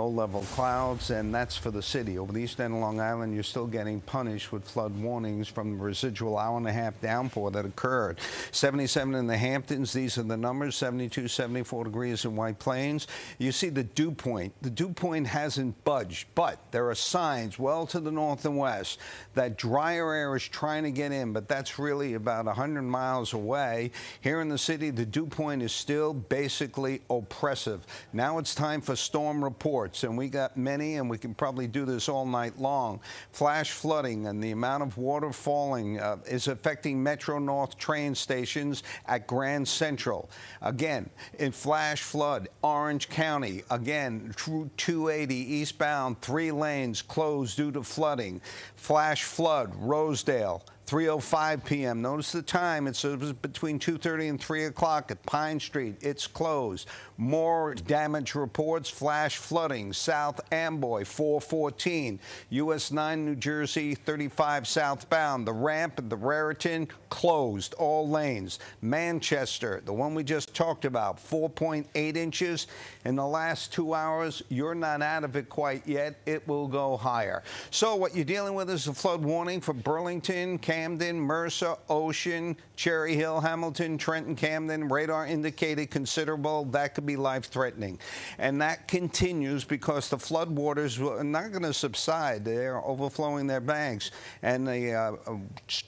low-level clouds, and that's for the city. Over the east end of Long Island, you're still getting punished with flood warnings from the residual hour-and-a-half downpour that occurred. 77 in the Hamptons. These are the numbers. 72, 74 degrees in White Plains. You see the dew point. The dew point hasn't budged, but there are signs well to the north and west that drier air is trying to get in, but that's really about 100 miles away. Here in the city, the dew point is still basically oppressive. Now it's time for storm reports, and we got many, and we can probably do this all night long. Flash flooding and the amount of water falling is affecting Metro North train stations at Grand Central. Again, in flash flood, Orange County, again, Route 280 eastbound, 3 lanes closed due to flooding. Flash flood, Rosedale. 3:05 p.m. Notice the time. It's between 2:30 and 3 o'clock at Pine Street. It's closed. More damage reports. Flash flooding. South Amboy, 414. US 9, New Jersey, 35 southbound. The ramp at the Raritan closed. All lanes. Manchester, the one we just talked about, 4.8 inches. In the last 2 hours, you're not out of it quite yet. It will go higher. So what you're dealing with is a flood warning for Burlington, Camden, Mercer, Ocean, Cherry Hill, Hamilton, Trenton, Camden. Radar indicated considerable. That could be life-threatening. And that continues because the flood waters are not going to subside. They're overflowing their banks. And the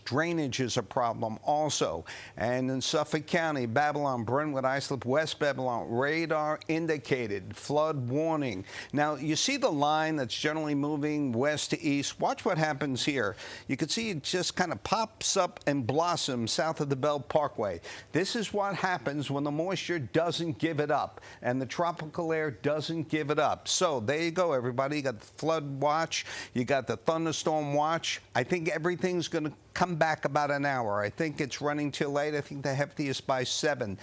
drainage is a problem also. And in Suffolk County, Babylon, Brentwood, Islip, West Babylon, radar indicated flood warning. Now, you see the line that's generally moving west to east. Watch what happens here. You can see it just kind of pops up and blossoms south of the Bell Parkway. This is what happens when the moisture doesn't give it up and the tropical air doesn't give it up. So there you go, everybody. You got the flood watch. You got the thunderstorm watch. I think everything's going to come back about an hour. I think it's running till 8. I think the heftiest by 7.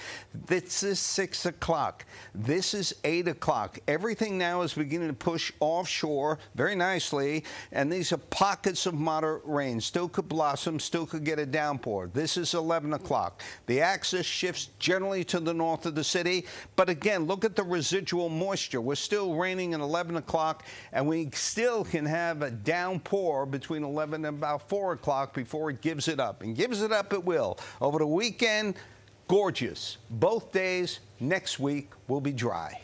This is 6 o'clock. This is 8 o'clock. Everything now is beginning to push offshore very nicely, and these are pockets of moderate rain. Still could blossom, still could get a downpour. This is 11 o'clock. The axis shifts generally to the north of the city, but again, look at the residual moisture. We're still raining at 11 o'clock, and we still can have a downpour between 11 and about 4 o'clock before it gives it up. And gives it up it will. Over the weekend, gorgeous. Both days next week will be dry.